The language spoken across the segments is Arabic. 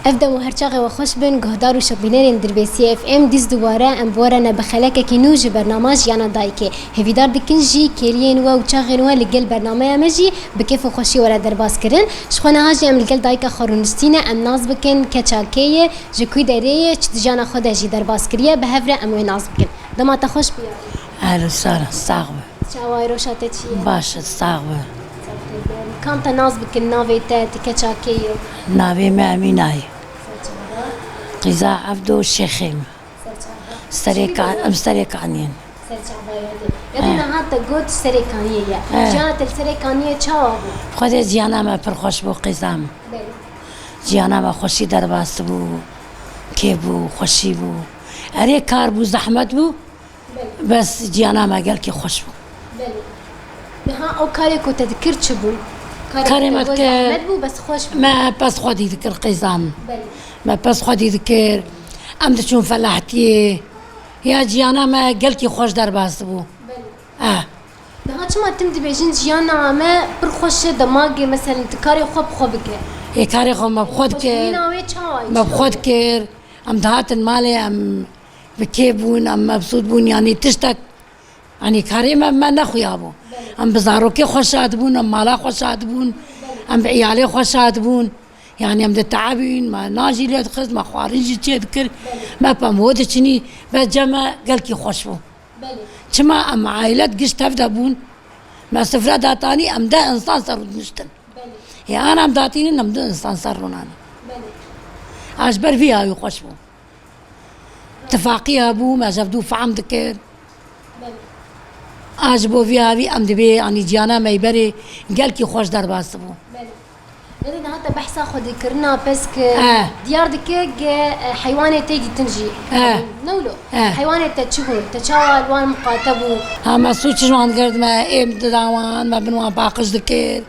افدا مهرچاغ و خوش بن گهدار و شبینرین دربیسی اف ام دیز دوباره ام بورنا بخلاک کی نوج برنامج یانا دایکه هویدار دکن جی کرین و چاغن و لگل برنامه مجی بکیف و خوشی ولا درباس کرن شخونه هاجی ام لگل دایک خورونستینه ام ناز بکن کچاکیه جکوی دریه چتجانا خود جی درباس کریه به هفره ام ناز بکن دما تخوش بیا اهلا وسهلا استغفر چاوای روشات چی باش استغفر كم تناز بك النافي تاتي كتشاكيو نافي ما اميناي قزاع عبدو الشيخيم مستريك عنين يدينا هاتا قوت سريكانية جانت السريكانية تشاوابو خودي جيانا ما برخوش بو قزام جيانا ما خوشي درباس بو كيبو خوشي بو اري كار بو زحمت بو بس جيانا ما قال كي خوش بو ها او كاريكو تذكر تشبو كلمة بس خوش ما بس خدي ذكر قزام ما بس خدي ذكر أم تشوف فلاحتي يا جيانا ما قلكي خوش درباس بو ده ما تمدي بيجين جيانا ما برخوش دماغي مثلا تكاري خوب كه إيه كاري خوب ما بخود كير ما بخود كير أم دهات المالي أم بكيبون أم مبسوط بون يعني تشتك يعني كاري ما نخو يابو ام بزاروكي خوشات بون ام مالا خوشات بون ام بعيالي خوشات بون يعني ام دتعبين ما ناجي لي دخلت ما خوارجي تذكر ما بمود تشني بجما قالكي خوش بو كما ام عائلة قش تفدا بون ما سفرة داتاني ام دا انسان صار نشتن يا انا ام داتيني ام دا انسان صار روناني اجبر فيها يخوش بو اتفاقيها بو ما جبدو فعم ذكر عجبو فيها بي ام دبي يعني جانا ما يبري قال كي خوش درباس بو يعني هذا بحث خدي كرنا بس ديار دكيك حيوانات تيجي تنجي نولو حيوانات تشوفون تشاوى الوان مقاتبو ما سوتش جوان قرد ما ام داوان ما بنوان باقش دكير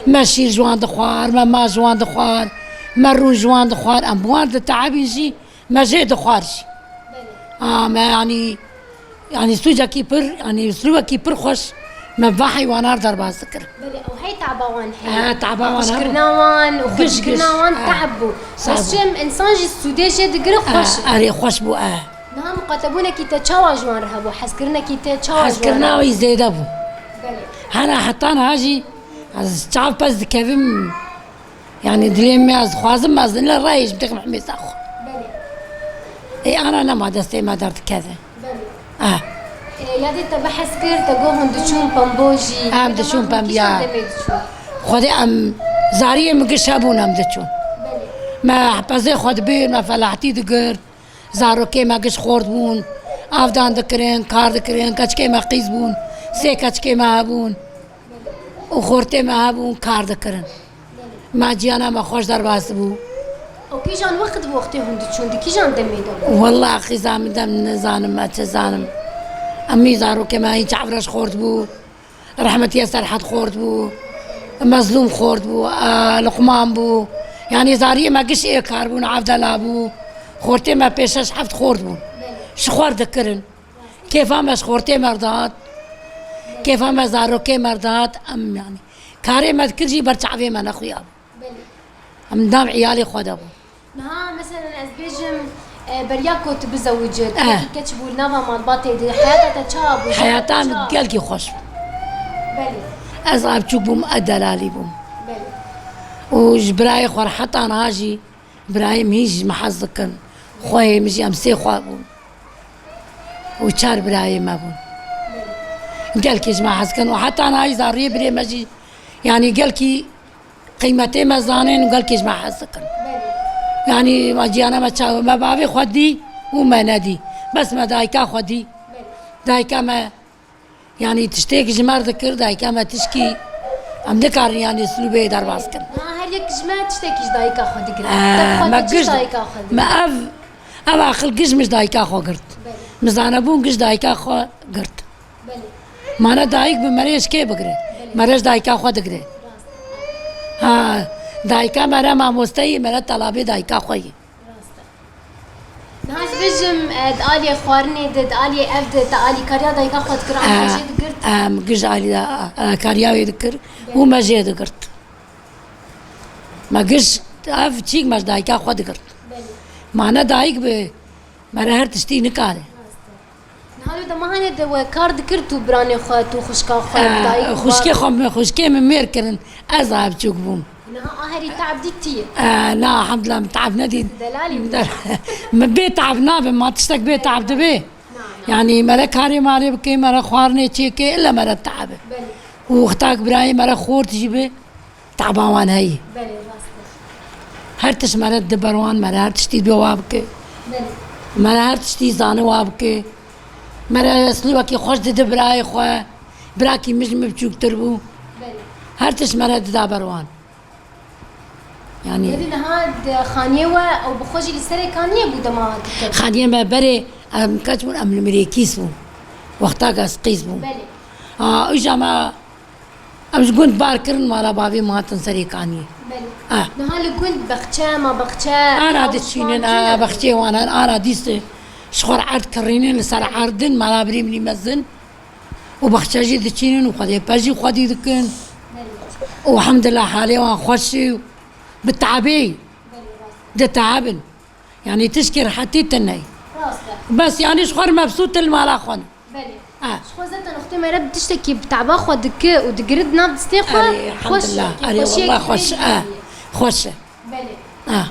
ما شير جوان دخوار ما جوان دخوار ما رو جوان دخوار ام بوان تعبين شي ما جي دخوارش ما يعني سوجا كيبر يعني سلوى كيبر خوش ما بقى حيوانات درباس ذكر بلي او هي تعبوان هي تعبوان شكرناوان وخشكرناوان تعبوا بس شم انسان جي السوداء دقر خوش اري خوش بو نعم قاتبونا كي تشاوا جوان رهبو حسكرنا كي تشاوا جوان حسكرنا ويزيد ابو بلي انا حطانا هاجي از تعب بس كيفم يعني دليم از خوازم ما زين الرايج بتقم حميس اخو بلي اي انا ما دستي ما درت كذا بلي يادي تبحث كير تقوهم دشون بامبوجي دشون بامبيا خدي ام زاريه مقشابون ام دشون ما بزي خد بير ما فلاحتي دقر زارو كي ما قش خورد بون افدان دكرين كار دكرين كاتشكي ما قيز بون سي كاتشكي ما هبون وخورتي ما هبون كار دكرين ما جيانا ما خوش درباس بو وكي جان وقت بوقتهم دشون دي كي جان دميدو والله اخي زام دم زانم ما تزانم امي زارو كما هي تعبرش خورد بو رحمة ياسر حد خورد بو مظلوم خورد بو لقمان بو يعني زاريه ما قش ايه كاربون عبدالله بو خورتي ما بيشش حفت خورد بو شخور ذكرن كيف ما شخورتي مردات كيف ما زارو كي مردات ام يعني كاري ما ذكرجي برتعبي ما نخويا ام دام عيالي خود ابو نها مثلا ازبيجم برياكو تبزوجت كتشبو النافا مال باطي دي حياتها تشابو حياتها قالكي خوش بلي أصعب تشوفهم أدلالي بهم بلي وجبراي خور حتى أنا هاجي إبراهيم هيج محظكن خوي مجي أمسي خوابون وشار إبراهيم أبون قالكي جماعة حزكن وحتى أنا هاي زاري بري مجي يعني قالكي قيمتي مزانين وقالكي جماعة حزكن يعني ما جي أنا ما بابي خدي وما نادي بس ما دايكا خدي دايكا ما يعني تشتيك جمار ذكر دايكا ما تشكي ام ذكر يعني سلوبي درباس كن هل يك جماعة تشتكيش دايكا خدي قرت ما قش دايكا خدي ما أب آخر قش مش دايكا خو قرت مزانا بون قش دايكا خو قرت ما أنا دايك بمريش كي بقري مريش دايكا خو دقري دايكا مرا ما مستي مرا طلابي دايكا خوي ناس بجم دالي خوارني دالي أفد دالي كاريا دايكا خد كرام مجيد قرت مقش دالي كاريا يذكر وما جيد قرت ما قش اف تشيك مش دايكا خود قرت معنا دايك ب مرا هر تشتي نكاره نهارو ده ما هني ده كار ذكرتو براني خوات وخشكا خوات دايك خشكي من ميركرن ازعب تشوك بوم نها هري تعب دي كتير لا الحمد لله تعبنا دي دلالي ما بيت تعبنا ما تشتك بيت تعب دبي يعني مرا كاري ماري بكي مرا خوارني تشيكي الا مرا تعب واختاك براي مرا خور تجيبي تعبان هي هرتش مرا دبروان مرا هرتش تي بوابك مرا هرتش تي زانه وابك مرا سلوكي خوش دبراي خو براكي مش مبچوك تربو هرتش مرا دبروان يعني هاد خانيوة او بخوجي لسري كانية بودا ما خانية ما بري ام كاتبون ام المريكيس بو وقتاك اسقيس بو اجا ما امش كنت باركرن مالا بابي ما تنسري كانية نهالي كنت بختشا ما بختشا انا دتشينن بختشا وانا انا ديست شخور عرض كرينين لسر عرضن مالا بريم لي مزن وبختشا جي دتشينن وخدي باجي خدي دكن والحمد لله حالي وان خوشي بالتعبي ده تعبن يعني تشكر حتى تني بس يعني شخور مبسوط المالا خون شخور زت اختي ما رب تشتكي بتعبا خو دك ودقرد ناب تستيقوا الحمد لله والله خوش خوش بلي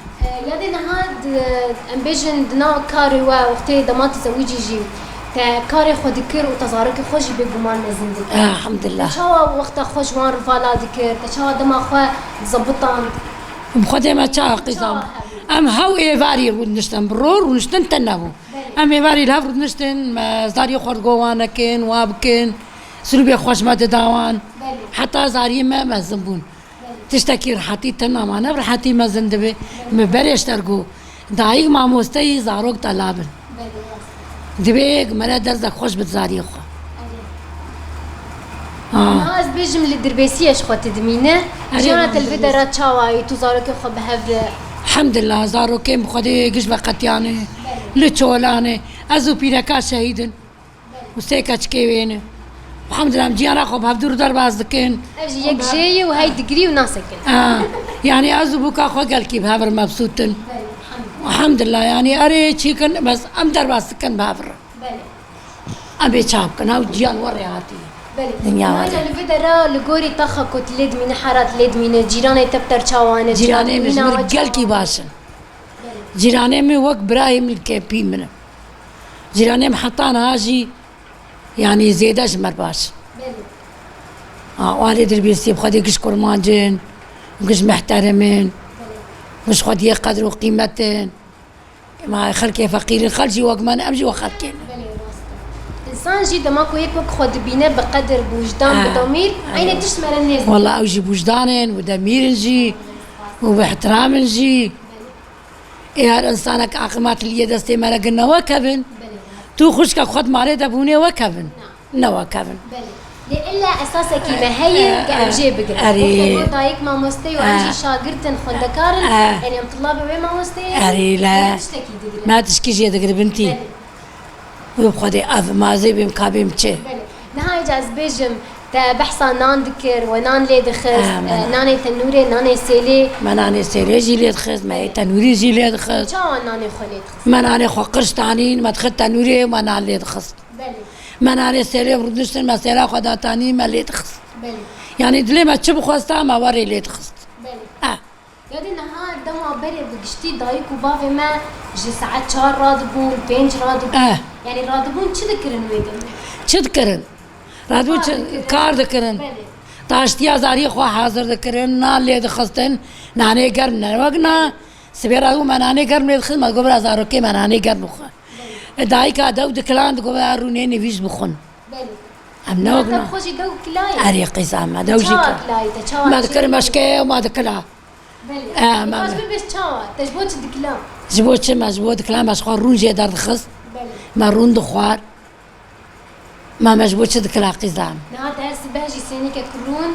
يادي نهاد امبيجن دنا كاري واختي دمات زوجي جي تا كاري خو دكر وتزارك خوش بجمال مزندك الحمد لله شوا وقت خوش وان رفالا دكر شوا دما خو زبطان بخدي ما تشا قزام ام هاو ايفاري ونشتن برور ونشتن تنبو ام ايفاري لها ونشتن زاري خرجوانا كين وابكن سلوبي خوش ما تداوان حتى زاري ما زنبون تشتكي رحتي تنا ما نبر حتي ما زندبي مبريش ترجو دايق ما مستي زاروك طلابن دبيك مرا درزك خوش بتزاري خو ناز بيجم للدربيسية شخو تدمينه جانا الفيدرا تشاواي تزارك خو بهفر الحمد لله زاروك بخدي قش بقتيانه لتشولانه ازو بيركا شهيدن وسيكا تشكيوينه الحمد لله مجيانا خو بهفدور درباز دكين اجي يك جاي وهي دقري وناسكن يعني ازو بوكا خو قال كي بهفر مبسوطن الحمد لله يعني اري تشيكن بس ام درباز سكن بهفر ابي تشابكن هاو جيان ورياتي دنيا وانا الفيدرا لغوري طخه كنت ليد من حارات ليد من جيراني تبتر تشاوانه جيراني من رجال كي باشن جيراني من وقت برايم الكيبي منه جيراني محطانا هاجي يعني زيداش مرباش والد البيسي بخدي قش كرمانجن وقش محترمين مش خدي قدر وقيمتين ما خلكي فقير خلجي وقت ما امجي وخلكي إنسان جي دماغه هيك وقت خد بينا بقدر بوجدان بضمير أين تشمل الناس والله أوجي بوجدان وضمير نجي وباحترام نجي إيه الإنسانك عقمات اليد استمارة قلنا وكبن تو خشك خد ماري دبوني وكبن نوا كبن إلا أساسا كيما هي كأمجي بقرا وقت ضايق ما مستي وأمجي شاقرتن خندكارن يعني أم طلابي وين ما مستي أري لا ما تشكي جي دقر بنتي وبخدي أف ما زي بمكابي مشي نهاي جاز بيجم تا بحثا نان دكر ونان لي دخز ناني تنوري ناني سيلي ما ناني سيلي جي لي دخز ما تنوري جي لي دخز شو ناني خلي دخز ما ناني خو قرش تاني ما دخل تنوري ما نان لي دخز ما ناني سيلي بردشتن ما سيلا خدا تاني ما لي دخز يعني دلي ما تشب خوستا ما وري لي دخز يادي نهار دما بري بقشتي ضايق وبافي ما جي ساعات 4 رادبون 5 رادبون يعني رادبون چه دكرن ويدن چه دكرن رادبون كار دكرن تاشتيا زاري خو حاضر دكرن نا لي دخستن ناني گرم نوغنا سبيرا ما ناني گرم دخل ما گبر ازارو كي ما ناني گرم خو دايكا دو دكلان گبر روني نيفيش بخون ام نوغنا خوشي دو كلاي اري قيسام ما دوجي ما دكر مشكي وما دكلا ما بس تشاوا تجبوت دكلام جبوت ما جبوت كلام باش خرون جي دار دخس ما رون دخوار ما مجبوتش دكلا قزام نهار تاس باجي سيني كتكرون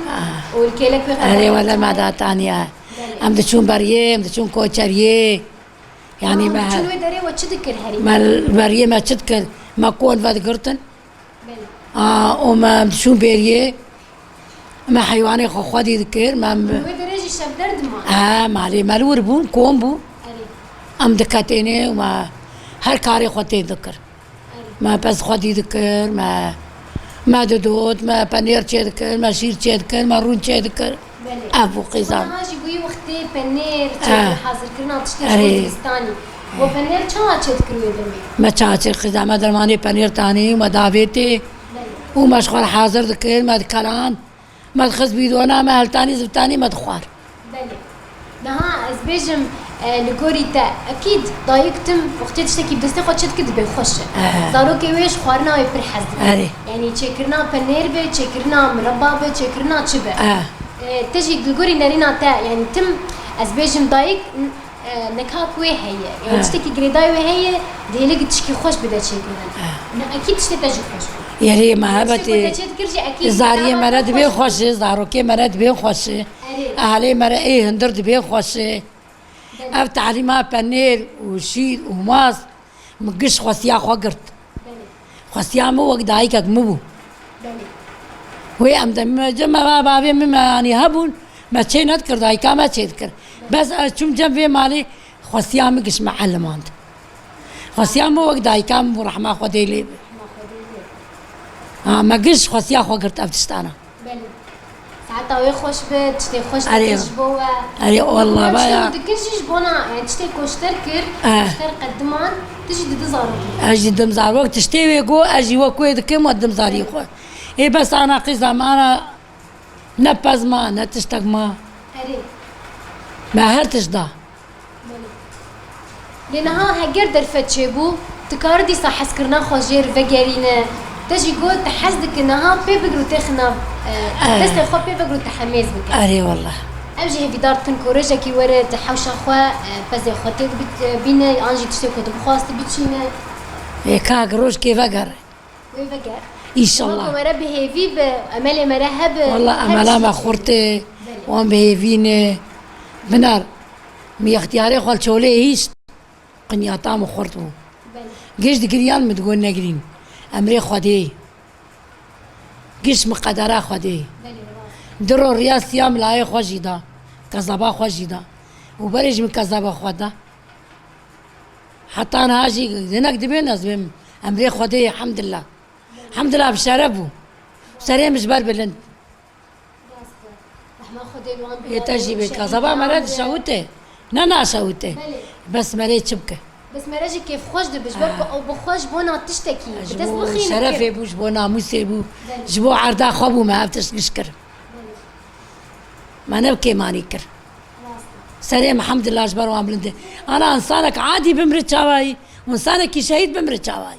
والكيلك اري ولا ما دا تانية ام دشون بريه ام دشون كوتشريه يعني ما شنو دري وتشدكر هري ما البريه ما تشدكر ما كون فاد قرتن وما دشون بريه ما حيواني خو خدي ذكر ما جي شب درد ما مالي مالور بون كوم بو ام دكاتيني وما هر كاري خوتي ذكر ما بس خودي ذكر ما دودوت ما بانير تشي ذكر ما شير تشي ذكر ما رون تشي ذكر ابو قيزام هاجي بوي وقتي بانير حاضر كرنا تشتي كردستاني وبانير چا تشي ذكر يدمي ما تشي قيزام درماني بانير تاني ما دافيتي وما شغل حاضر ذكر ما ذكران ما تخز بيدونا ما هلتاني زبتاني ما دخوار بله نها از بيجم لگوریتا اكيد ضايقتم وقتی تشتكي بدستي خود شد كده بخوش زارو كي ويش خوارنا يبر حزن يعني تشكرنا بنير به تشكرنا مربى به تشكرنا تشبه تجي لگوری نرينا تا يعني تم از بيجم ضايق نكاك وي هي يعني تشتكي قريداي وي هي ديلك تشكي خوش بدا تشكرنا اكيد تشتي تجي خوش يعني ما هبتي زاريه مرد بي خوش زارو كي مرد بي خوش اهلي مرد ايه هندرد بي خوش اف تعليمات بانير وشيل وماس مقش خوسيا خوقرت خوسيا مو وقت دايكك مبو وي ام دم جمع بابي مما يعني هبون ما تشي نذكر دايكا ما تشي ذكر بس شوم جنبي مالي خوسيا مقش معلمان خوسيا مو وقت دايكا مو رحمه خدي لي مقش خوسيا خوقرت افتشتانا ساعتها وي خوش بيت تشتي خوش تجبوه اري والله بايا دكنش جبونا يعني تشتي كوشتر كر كوشتر قدمان تجي دزارو اجي دمزارو تشتي ويقو اجي وكوي دكم ودم زاري خو اي بس انا قيزام انا نبز ما نتشتق ما اري ما هرتش دا لانها هجر درفت شبو تكاردي صح حسكرنا خوجير فجرينا تجي قول تحسدك انها بي بقرو تخنا بس الخو بي بقرو تحميز بك اري والله امجي في دار تنكورجا كي ورا تحوش اخوا بس خوتك بينا انجي تشتي كنت بخواست بتشينا اي كاغروش كيف اقر وي فقر ان شاء الله مرة بهيفي بامالي مرهب والله امالا ما خورتي وام بهيفيني بنار مي اختياري خال شولي هيش قنياطا مخورتو قيش دقريان متقول نقرين امري خدي قيش مقدره خدي درو رياس يام لاي خوجيدا كذابا خوجيدا وبرج من كذابا خدا حتى انا هاجي هناك دبين ازبم امري خدي الحمد لله الحمد لله بشربو سريع مجبر بلند يتجي بكذابا مرات شاوته نانا شاوته بس مريت شبكه بس مراجي كيف خوش دبجبرك او بخوش بونا تشتكي بتسبخين شرفي بوش بونا موسي بو جبو عرضا خبو ما بتش نشكر ما نبكي ما نكر سلام الحمد لله جبر وعملت انا انسانك عادي بمرت شواي وانسانك شهيد بمرت شواي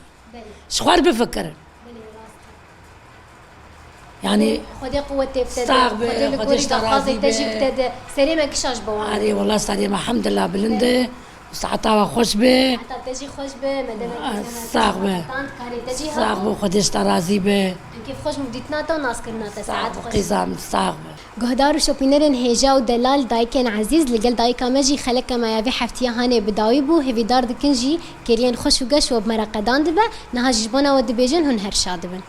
شخوار بفكر يعني خدي قوتي ابتدى خدي قوتي تجي ابتدى سلامك شاش بوان والله سلام الحمد لله بلنده ساعتها خوش به حتى تجي خوش به مدام صاغبه صاغبه خودش ترازی به كيف خوش مديتنا تو ناس كرنا ساعات خوش قزام صاغبه گهدار و شوپینرن هجا و دلال دایکن عزیز لگل دایکا مجی خلک ما یابی حفتیه هانه بداوی بو هویدار دکنجی کرین خوش و گش و بمرقدان دبه نها جبانا و دبیجن هن هر شاد بن